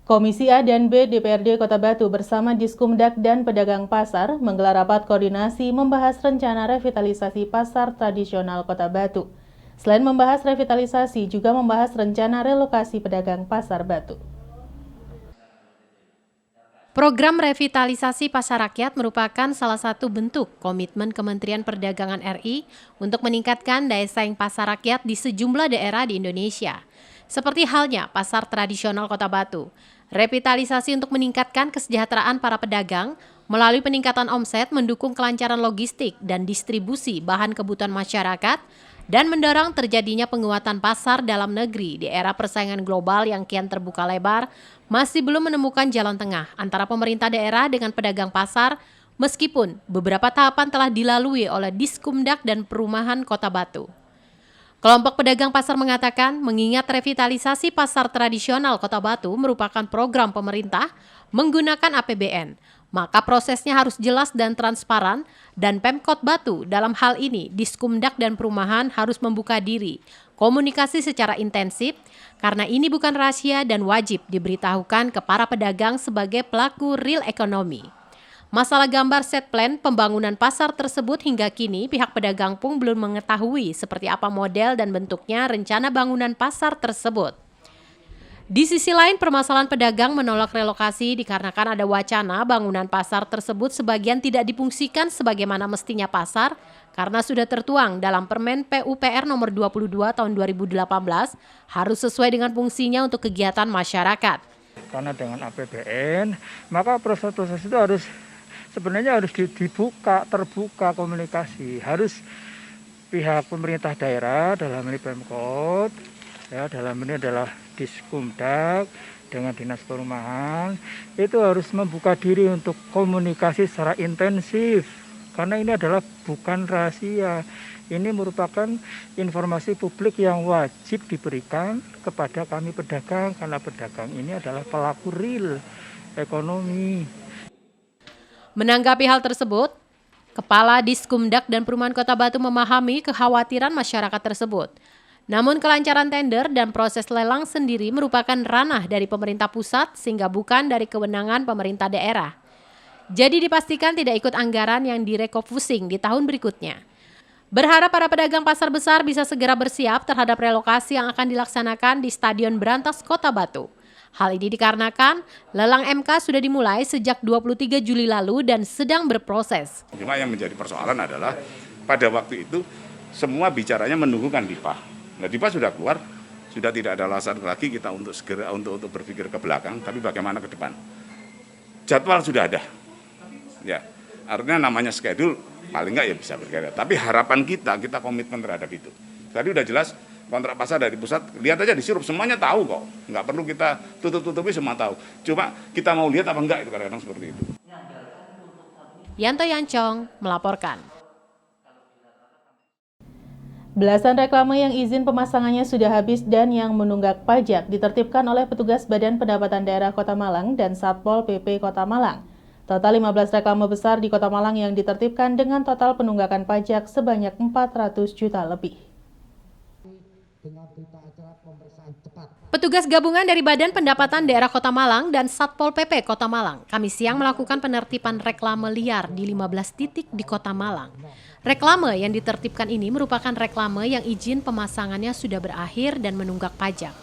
Komisi A dan B DPRD Kota Batu bersama Diskumdak dan pedagang pasar menggelar rapat koordinasi membahas rencana revitalisasi pasar tradisional Kota Batu. Selain membahas revitalisasi, juga membahas rencana relokasi pedagang pasar Batu. Program revitalisasi pasar rakyat merupakan salah satu bentuk komitmen Kementerian Perdagangan RI untuk meningkatkan daya saing pasar rakyat di sejumlah daerah di Indonesia. Seperti halnya pasar tradisional Kota Batu. Revitalisasi untuk meningkatkan kesejahteraan para pedagang melalui peningkatan omset, mendukung kelancaran logistik dan distribusi bahan kebutuhan masyarakat, dan mendorong terjadinya penguatan pasar dalam negeri di era persaingan global yang kian terbuka lebar, masih belum menemukan jalan tengah antara pemerintah daerah dengan pedagang pasar, meskipun beberapa tahapan telah dilalui oleh Diskumdak dan Perumahan Kota Batu. Kelompok pedagang pasar mengatakan mengingat revitalisasi pasar tradisional Kota Batu merupakan program pemerintah menggunakan APBN, maka prosesnya harus jelas dan transparan, dan Pemkot Batu dalam hal ini Diskumdak dan Perumahan harus membuka diri, komunikasi secara intensif, karena ini bukan rahasia dan wajib diberitahukan ke para pedagang sebagai pelaku real ekonomi. Masalah gambar set plan pembangunan pasar tersebut hingga kini pihak pedagang pun belum mengetahui seperti apa model dan bentuknya rencana bangunan pasar tersebut. Di sisi lain, permasalahan pedagang menolak relokasi dikarenakan ada wacana bangunan pasar tersebut sebagian tidak difungsikan sebagaimana mestinya pasar karena sudah tertuang dalam Permen PUPR nomor 22 tahun 2018 harus sesuai dengan fungsinya untuk kegiatan masyarakat. Karena dengan APBN, maka proses-proses itu sebenarnya harus terbuka komunikasi. Harus pihak pemerintah daerah dalam ini Pemkot, ya dalam ini adalah Diskumdak dengan Dinas Perumahan, itu harus membuka diri untuk komunikasi secara intensif. Karena ini adalah bukan rahasia. Ini merupakan informasi publik yang wajib diberikan kepada kami pedagang, karena pedagang ini adalah pelaku real ekonomi. Menanggapi hal tersebut, Kepala Diskumdak dan Perumahan Kota Batu memahami kekhawatiran masyarakat tersebut. Namun kelancaran tender dan proses lelang sendiri merupakan ranah dari pemerintah pusat sehingga bukan dari kewenangan pemerintah daerah. Jadi dipastikan tidak ikut anggaran yang direkofusing di tahun berikutnya. Berharap para pedagang pasar besar bisa segera bersiap terhadap relokasi yang akan dilaksanakan di Stadion Brantas Kota Batu. Hal ini dikarenakan lelang MK sudah dimulai sejak 23 Juli lalu dan sedang berproses. Cuma yang menjadi persoalan adalah pada waktu itu semua bicaranya menunggukan DIPA. Nah, DIPA sudah keluar, sudah tidak ada alasan lagi kita untuk segera untuk berpikir ke belakang, tapi bagaimana ke depan. Jadwal sudah ada. Ya, artinya namanya schedule paling nggak ya bisa bergerak. Tapi harapan kita komitmen terhadap itu. Tadi udah jelas kontrak pasar dari pusat, lihat aja disuruh, semuanya tahu kok. Nggak perlu kita tutup-tutupi, semua tahu. Cuma kita mau lihat apa enggak, itu kadang-kadang seperti itu. Yanto Yancong melaporkan. Belasan reklame yang izin pemasangannya sudah habis dan yang menunggak pajak ditertibkan oleh petugas Badan Pendapatan Daerah Kota Malang dan Satpol PP Kota Malang. Total 15 reklame besar di Kota Malang yang ditertibkan dengan total penunggakan pajak sebanyak 400 juta lebih. Petugas gabungan dari Badan Pendapatan Daerah Kota Malang dan Satpol PP Kota Malang Kamis siang melakukan penertiban reklame liar di 15 titik di Kota Malang. Reklame yang ditertibkan ini merupakan reklame yang izin pemasangannya sudah berakhir dan menunggak pajak.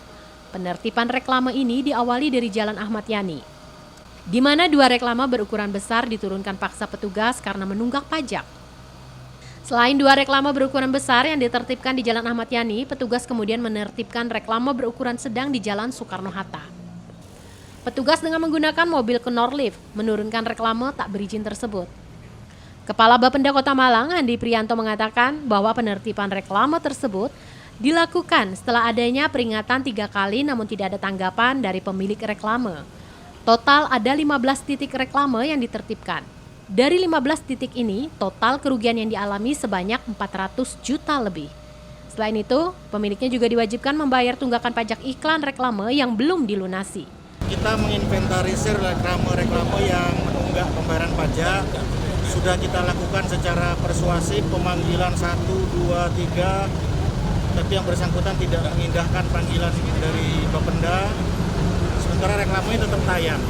Penertiban reklame ini diawali dari Jalan Ahmad Yani, di mana 2 reklame berukuran besar diturunkan paksa petugas karena menunggak pajak. Selain 2 reklame berukuran besar yang ditertibkan di Jalan Ahmad Yani, petugas kemudian menertibkan reklame berukuran sedang di Jalan Soekarno-Hatta. Petugas dengan menggunakan mobil Knorr Lift menurunkan reklame tak berizin tersebut. Kepala Bapenda Kota Malang, Andi Prianto, mengatakan bahwa penertiban reklame tersebut dilakukan setelah adanya peringatan 3 kali namun tidak ada tanggapan dari pemilik reklame. Total ada 15 titik reklame yang ditertibkan. Dari 15 titik ini, total kerugian yang dialami sebanyak 400 juta lebih. Selain itu, pemiliknya juga diwajibkan membayar tunggakan pajak iklan reklame yang belum dilunasi. Kita menginventarisir reklame-reklame yang menunggak pembayaran pajak. Sudah kita lakukan secara persuasif, pemanggilan 1, 2, 3, tapi yang bersangkutan tidak mengindahkan panggilan dari Bapenda. sementara reklame tetap tayang.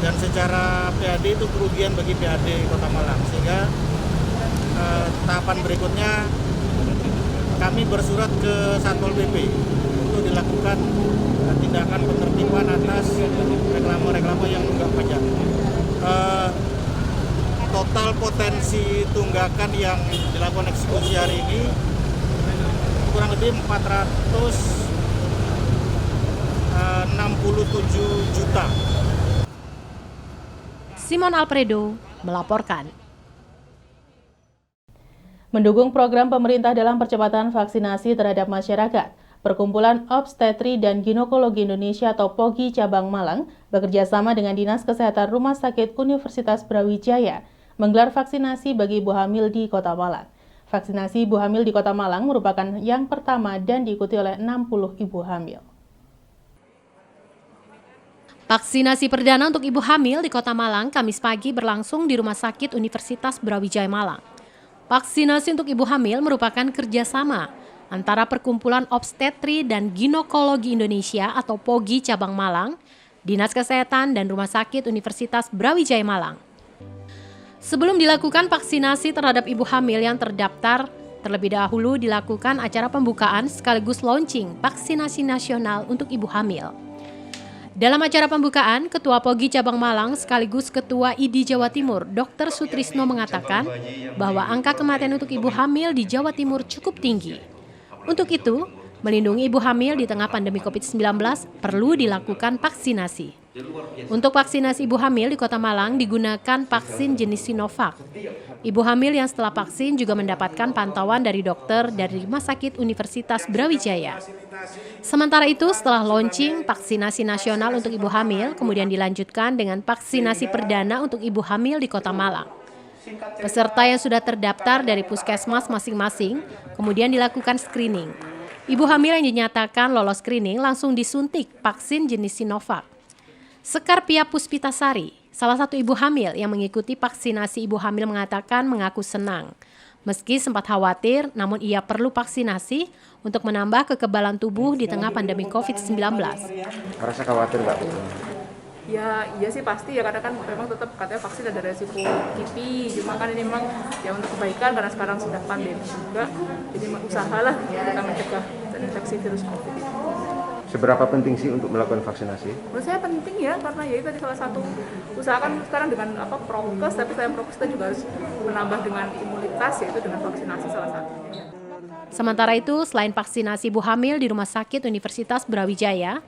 Dan secara PAD itu kerugian bagi PAD Kota Malang, sehingga tahapan berikutnya kami bersurat ke Satpol PP untuk dilakukan tindakan penertiban atas reklame-reklame yang nunggak pajak. Total potensi tunggakan yang dilakukan eksekusi hari ini kurang lebih 467 juta. Simon Alfredo melaporkan. Mendukung program pemerintah dalam percepatan vaksinasi terhadap masyarakat, Perkumpulan Obstetri dan Ginekologi Indonesia atau POGI Cabang Malang bekerja sama dengan Dinas Kesehatan Rumah Sakit Universitas Brawijaya menggelar vaksinasi bagi ibu hamil di Kota Malang. Vaksinasi ibu hamil di Kota Malang merupakan yang pertama dan diikuti oleh 60 ibu hamil. Vaksinasi perdana untuk ibu hamil di Kota Malang Kamis pagi berlangsung di Rumah Sakit Universitas Brawijaya Malang. Vaksinasi untuk ibu hamil merupakan kerjasama antara Perkumpulan Obstetri dan Ginekologi Indonesia atau POGI Cabang Malang, Dinas Kesehatan dan Rumah Sakit Universitas Brawijaya Malang. Sebelum dilakukan vaksinasi terhadap ibu hamil yang terdaftar, terlebih dahulu dilakukan acara pembukaan sekaligus launching vaksinasi nasional untuk ibu hamil. Dalam acara pembukaan, Ketua POGI Cabang Malang sekaligus Ketua ID Jawa Timur, Dr. Sutrisno mengatakan bahwa angka kematian untuk ibu hamil di Jawa Timur cukup tinggi. Untuk itu, melindungi ibu hamil di tengah pandemi COVID-19 perlu dilakukan vaksinasi. Untuk vaksinasi ibu hamil di Kota Malang digunakan vaksin jenis Sinovac. Ibu hamil yang setelah vaksin juga mendapatkan pantauan dari dokter dari Rumah Sakit Universitas Brawijaya. Sementara itu, setelah launching vaksinasi nasional untuk ibu hamil, kemudian dilanjutkan dengan vaksinasi perdana untuk ibu hamil di Kota Malang. Peserta yang sudah terdaftar dari puskesmas masing-masing, kemudian dilakukan screening. Ibu hamil yang dinyatakan lolos screening langsung disuntik vaksin jenis Sinovac. Sekar Pia Puspitasari, salah satu ibu hamil yang mengikuti vaksinasi ibu hamil mengatakan mengaku senang. Meski sempat khawatir, namun ia perlu vaksinasi untuk menambah kekebalan tubuh di tengah pandemi COVID-19. Merasa khawatir nggak? Ya iya sih pasti ya, karena kan memang tetap katanya vaksin ada resiko kipi, cuma kan ini memang ya untuk kebaikan karena sekarang sudah pandemi juga, jadi usahalah kita mencegah terinfeksi virus COVID ini. Seberapa penting sih untuk melakukan vaksinasi? Menurut saya penting ya, karena ya itu tadi salah satu usahakan sekarang dengan prokes, tapi selain prokes kita juga harus menambah dengan imunitas, yaitu dengan vaksinasi salah satunya. Sementara itu, selain vaksinasi ibu hamil di Rumah Sakit Universitas Brawijaya,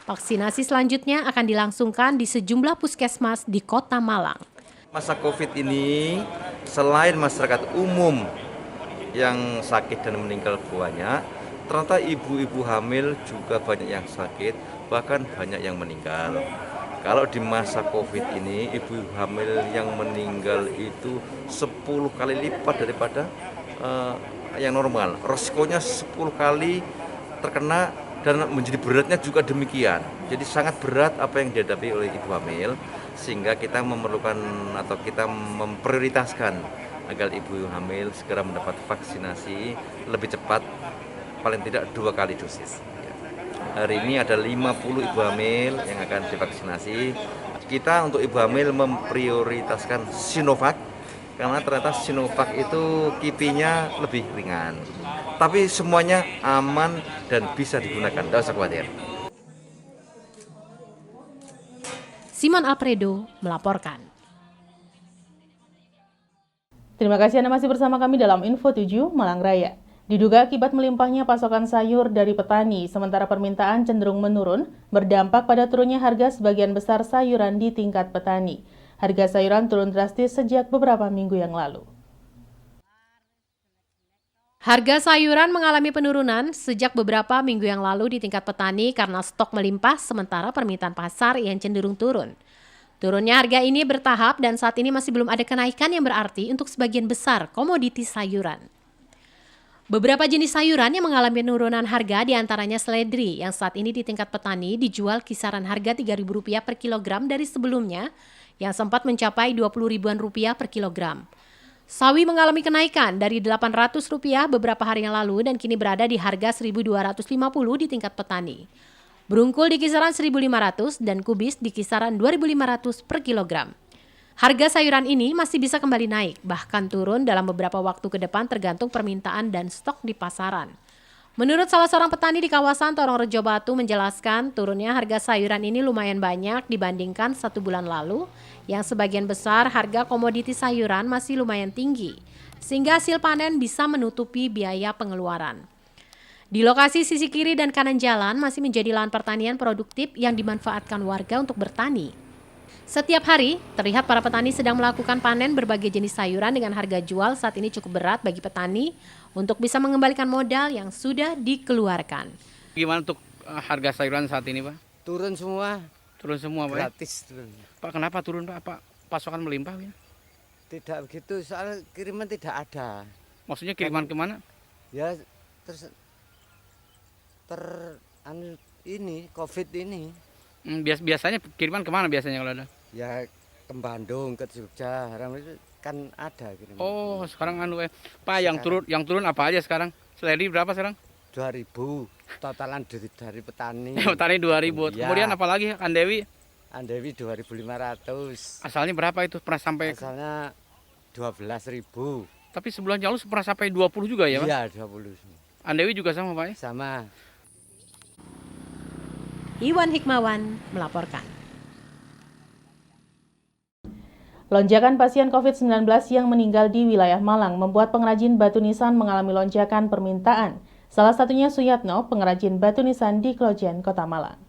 vaksinasi selanjutnya akan dilangsungkan di sejumlah puskesmas di Kota Malang. Masa COVID ini, selain masyarakat umum yang sakit dan meninggal banyak, ternyata ibu-ibu hamil juga banyak yang sakit, bahkan banyak yang meninggal. Kalau di masa COVID ini, ibu hamil yang meninggal itu 10 kali lipat daripada yang normal. Resikonya 10 kali terkena dan menjadi beratnya juga demikian. Jadi sangat berat apa yang dihadapi oleh ibu hamil, sehingga kita memerlukan atau kita memprioritaskan agar ibu hamil segera mendapat vaksinasi lebih cepat, paling tidak 2 kali dosis. Hari ini ada 50 ibu hamil yang akan divaksinasi. Kita untuk ibu hamil memprioritaskan Sinovac, karena ternyata Sinovac itu kipinya lebih ringan. Tapi semuanya aman dan bisa digunakan, tidak usah khawatir. Simon Alfredo melaporkan. Terima kasih Anda masih bersama kami dalam Info 7 Malang Raya. Diduga akibat melimpahnya pasokan sayur dari petani, sementara permintaan cenderung menurun, berdampak pada turunnya harga sebagian besar sayuran di tingkat petani. Harga sayuran turun drastis sejak beberapa minggu yang lalu. Harga sayuran mengalami penurunan sejak beberapa minggu yang lalu di tingkat petani karena stok melimpah sementara permintaan pasar yang cenderung turun. Turunnya harga ini bertahap dan saat ini masih belum ada kenaikan yang berarti untuk sebagian besar komoditi sayuran. Beberapa jenis sayuran yang mengalami penurunan harga diantaranya seledri yang saat ini di tingkat petani dijual kisaran harga Rp3.000 per kilogram dari sebelumnya yang sempat mencapai Rp20.000 per kilogram. Sawi mengalami kenaikan dari Rp800 beberapa hari yang lalu dan kini berada di harga Rp1.250 di tingkat petani. Brungkul di kisaran 1.500 dan kubis di kisaran 2.500 per kilogram. Harga sayuran ini masih bisa kembali naik, bahkan turun dalam beberapa waktu ke depan tergantung permintaan dan stok di pasaran. Menurut salah seorang petani di kawasan Torongrejo Batu menjelaskan, turunnya harga sayuran ini lumayan banyak dibandingkan 1 bulan lalu, yang sebagian besar harga komoditi sayuran masih lumayan tinggi, sehingga hasil panen bisa menutupi biaya pengeluaran. Di lokasi sisi kiri dan kanan jalan masih menjadi lahan pertanian produktif yang dimanfaatkan warga untuk bertani. Setiap hari, terlihat para petani sedang melakukan panen berbagai jenis sayuran dengan harga jual saat ini cukup berat bagi petani untuk bisa mengembalikan modal yang sudah dikeluarkan. Gimana untuk harga sayuran saat ini, Pak? Turun semua. Turun semua, Pak? Gratis turun. Pak, kenapa turun, Pak? Apa pasokan melimpah, ya? Tidak begitu, soal kiriman tidak ada. Maksudnya kiriman kemana? Ya, terus ini, COVID ini. Biasanya kiriman kemana biasanya kalau ada? Ya, ke Bandung, ke Jogja, itu kan ada kiriman. Oh, sekarang Pak, yang turun apa aja sekarang? Seledri berapa sekarang? 2.000 totalan dari petani. Petani 2.000. Ya. Kemudian apa lagi, Andewi? Andewi 2.500. Asalnya berapa itu? Pernah sampai? Asalnya 12.000. Tapi sebulan lalu pernah sampai 20 juga ya, Pak? Iya, 20. Andewi juga sama, Pak? Sama. Iwan Hikmawan melaporkan. Lonjakan pasien COVID-19 yang meninggal di wilayah Malang membuat pengrajin batu nisan mengalami lonjakan permintaan. Salah satunya Suyatno, pengrajin batu nisan di Klojen, Kota Malang.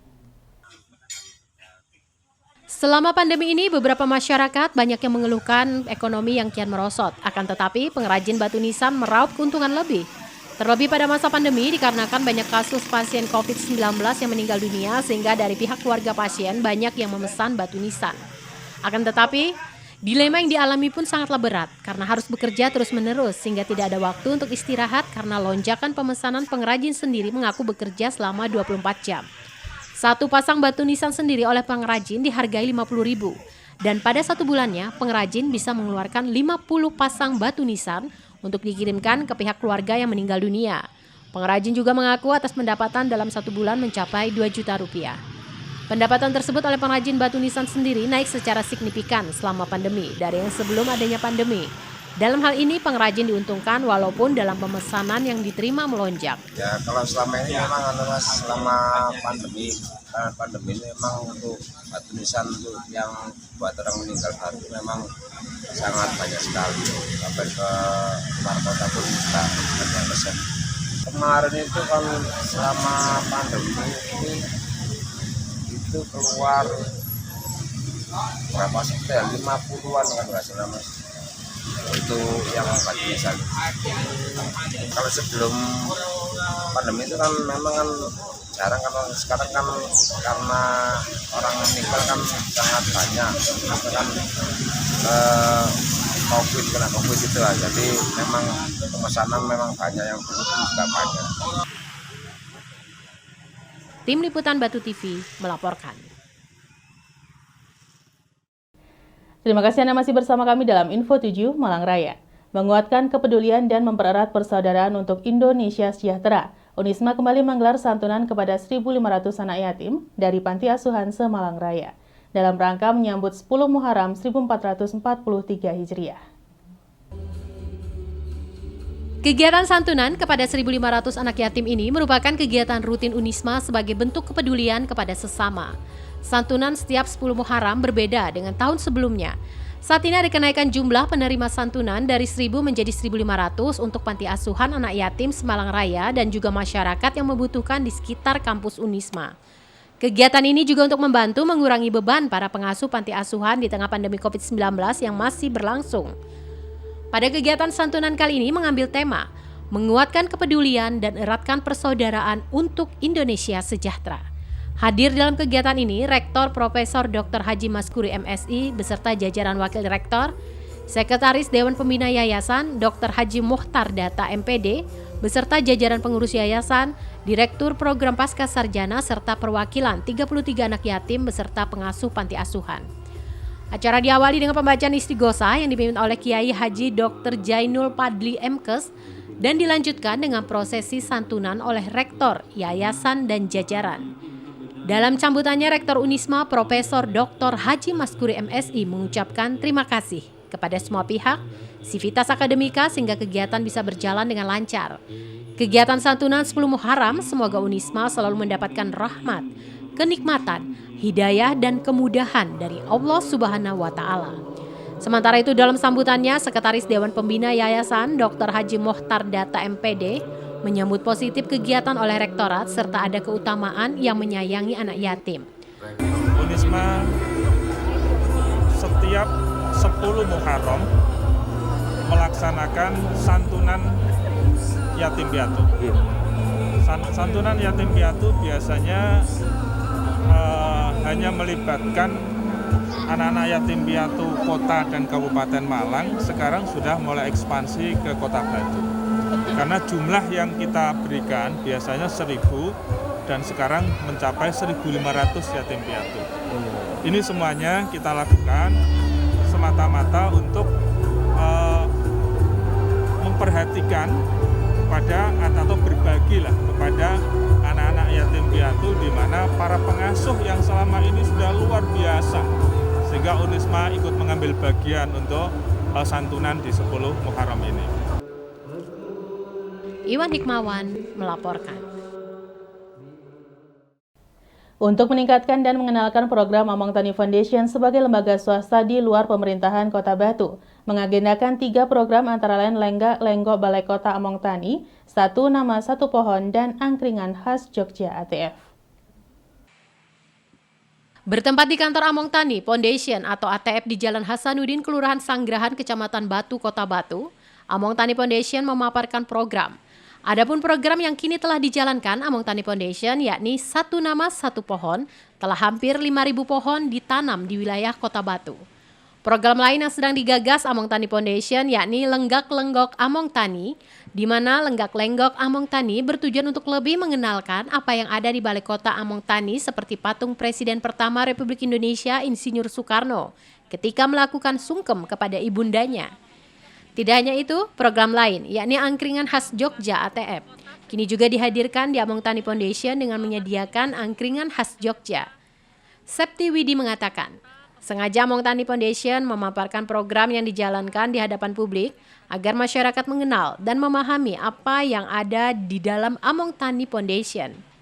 Selama pandemi ini, beberapa masyarakat banyak yang mengeluhkan ekonomi yang kian merosot. Akan tetapi, pengrajin batu nisan meraup keuntungan lebih. Terlebih pada masa pandemi dikarenakan banyak kasus pasien COVID-19 yang meninggal dunia sehingga dari pihak keluarga pasien banyak yang memesan batu nisan. Akan tetapi, dilema yang dialami pun sangatlah berat karena harus bekerja terus-menerus sehingga tidak ada waktu untuk istirahat karena lonjakan pemesanan pengrajin sendiri mengaku bekerja selama 24 jam. Satu pasang batu nisan sendiri oleh pengrajin dihargai 50.000 dan pada 1 bulannya pengrajin bisa mengeluarkan 50 pasang batu nisan untuk dikirimkan ke pihak keluarga yang meninggal dunia. Pengrajin juga mengaku atas pendapatan dalam 1 bulan mencapai 2 juta rupiah. Pendapatan tersebut oleh pengrajin batu nisan sendiri naik secara signifikan selama pandemi dari yang sebelum adanya pandemi. Dalam hal ini pengrajin diuntungkan walaupun dalam pemesanan yang diterima melonjak. Ya kalau selama ini memang selama pandemi ini memang untuk batu nisan untuk yang buat orang meninggal baru memang sangat banyak sekali. Sampai ke luar kota pun kita ada pesan. Kemarin itu kan selama pandemi ini itu keluar berapa sih ya 50-an kan nggak salah Mas itu yang batu nisan. Kalau sebelum pandemi itu kan memang kan jarang kan, sekarang kan karena orang meninggal kan sangat banyak kan kena COVID itu lah, jadi memang pemesanan memang banyak yang juga banyak. Tim Liputan Batu TV melaporkan. Terima kasih Anda masih bersama kami dalam Info 7 Malang Raya. Menguatkan kepedulian dan mempererat persaudaraan untuk Indonesia sejahtera, Unisma kembali menggelar santunan kepada 1.500 anak yatim dari Panti Asuhan se-Malang Raya dalam rangka menyambut 10 Muharram 1443 Hijriah. Kegiatan santunan kepada 1.500 anak yatim ini merupakan kegiatan rutin Unisma sebagai bentuk kepedulian kepada sesama. Santunan setiap 10 Muharram berbeda dengan tahun sebelumnya. Saat ini ada kenaikan jumlah penerima santunan dari 1.000 menjadi 1.500 untuk panti asuhan anak yatim Semalang Raya dan juga masyarakat yang membutuhkan di sekitar kampus Unisma. Kegiatan ini juga untuk membantu mengurangi beban para pengasuh panti asuhan di tengah pandemi COVID-19 yang masih berlangsung. Pada kegiatan santunan kali ini mengambil tema menguatkan kepedulian dan eratkan persaudaraan untuk Indonesia sejahtera. Hadir dalam kegiatan ini Rektor Profesor Dr. Haji Maskuri MSI beserta jajaran Wakil Rektor, Sekretaris Dewan Pembina Yayasan Dr. Haji Muhtar Data MPD beserta jajaran pengurus yayasan, Direktur Program Pasca Sarjana serta perwakilan 33 anak yatim beserta pengasuh panti asuhan. Acara diawali dengan pembacaan istighosah yang dipimpin oleh Kiai Haji Dr. Jainul Padli Mkes dan dilanjutkan dengan prosesi santunan oleh Rektor, Yayasan, dan jajaran. Dalam sambutannya, Rektor Unisma Profesor Dr. Haji Maskuri MSI mengucapkan terima kasih kepada semua pihak, sivitas akademika sehingga kegiatan bisa berjalan dengan lancar. Kegiatan santunan 10 Muharram, semoga Unisma selalu mendapatkan rahmat, kenikmatan, hidayah dan kemudahan dari Allah Subhanahu wa Ta'ala. Sementara itu dalam sambutannya, Sekretaris Dewan Pembina Yayasan Dr. Haji Mohtar Data MPD menyambut positif kegiatan oleh Rektorat serta ada keutamaan yang menyayangi anak yatim. Unisma setiap 10 Muharram melaksanakan santunan yatim piatu. Santunan yatim piatu biasanya hanya melibatkan anak-anak yatim piatu kota dan Kabupaten Malang, sekarang sudah mulai ekspansi ke Kota Batu. Karena jumlah yang kita berikan biasanya 1.000 dan sekarang mencapai 1.500 yatim piatu. Ini semuanya kita lakukan semata-mata untuk memperhatikan kepada atau berbagilah kepada anak-anak yatim piatu, di mana para pengasuh yang selama ini sudah luar biasa, sehingga Unisma ikut mengambil bagian untuk santunan di 10 Muharram ini. Iwan Hikmawan melaporkan. Untuk meningkatkan dan mengenalkan program Among Tani Foundation sebagai lembaga swasta di luar pemerintahan Kota Batu, mengagendakan 3 program antara lain Lenggok Balai Kota Among Tani, Satu Nama Satu Pohon, dan Angkringan Khas Jogja ATF. Bertempat di kantor Among Tani Foundation atau ATF di Jalan Hasanuddin, Kelurahan Sanggrahan, Kecamatan Batu, Kota Batu, Among Tani Foundation memaparkan program. Adapun program yang kini telah dijalankan Among Tani Foundation, yakni Satu Nama Satu Pohon, telah hampir 5.000 pohon ditanam di wilayah Kota Batu. Program lain yang sedang digagas Among Tani Foundation yakni Lenggak Lenggok Among Tani, di mana Lenggak Lenggok Among Tani bertujuan untuk lebih mengenalkan apa yang ada di Balai Kota Among Tani seperti patung Presiden pertama Republik Indonesia Insinyur Soekarno ketika melakukan sungkem kepada ibundanya. Tidak hanya itu, program lain yakni Angkringan Khas Jogja ATF kini juga dihadirkan di Among Tani Foundation dengan menyediakan angkringan khas Jogja. Septi Widi mengatakan, sengaja Among Tani Foundation memaparkan program yang dijalankan di hadapan publik agar masyarakat mengenal dan memahami apa yang ada di dalam Among Tani Foundation.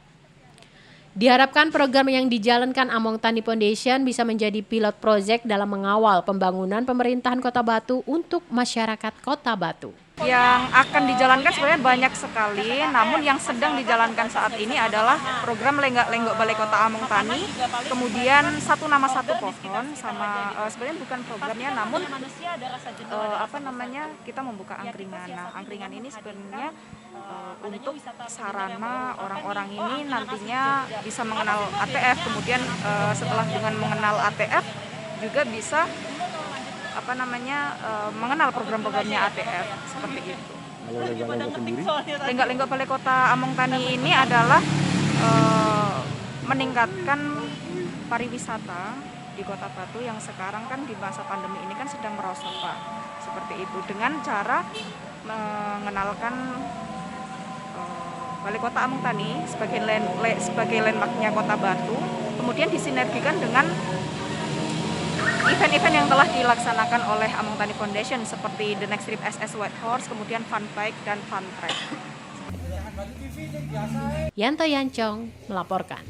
Diharapkan program yang dijalankan Among Tani Foundation bisa menjadi pilot project dalam mengawal pembangunan pemerintahan Kota Batu untuk masyarakat Kota Batu. Yang akan dijalankan sebenarnya banyak sekali, namun yang sedang dijalankan saat ini adalah program Lenggok Balai Kota Among Tani, kemudian Satu Nama Satu Pohon, sama sebenarnya bukan programnya, namun kita membuka angkringan. Nah, angkringan ini sebenarnya untuk sarana orang-orang ini nantinya bisa mengenal ATF, kemudian setelah dengan mengenal ATF juga bisa mengenal program-programnya ATF seperti itu. Lenggok Balai Kota Among Tani ini adalah meningkatkan pariwisata di Kota Batu yang sekarang kan di masa pandemi ini kan sedang merosot, Pak. Seperti itu dengan cara mengenalkan Balai Kota Among Tani sebagai landmarknya Kota Batu, kemudian disinergikan dengan event-event yang telah dilaksanakan oleh Among Tani Foundation seperti The Next Trip SS White Horse, kemudian Fun Bike dan Fun Track. Yanto Yancong melaporkan.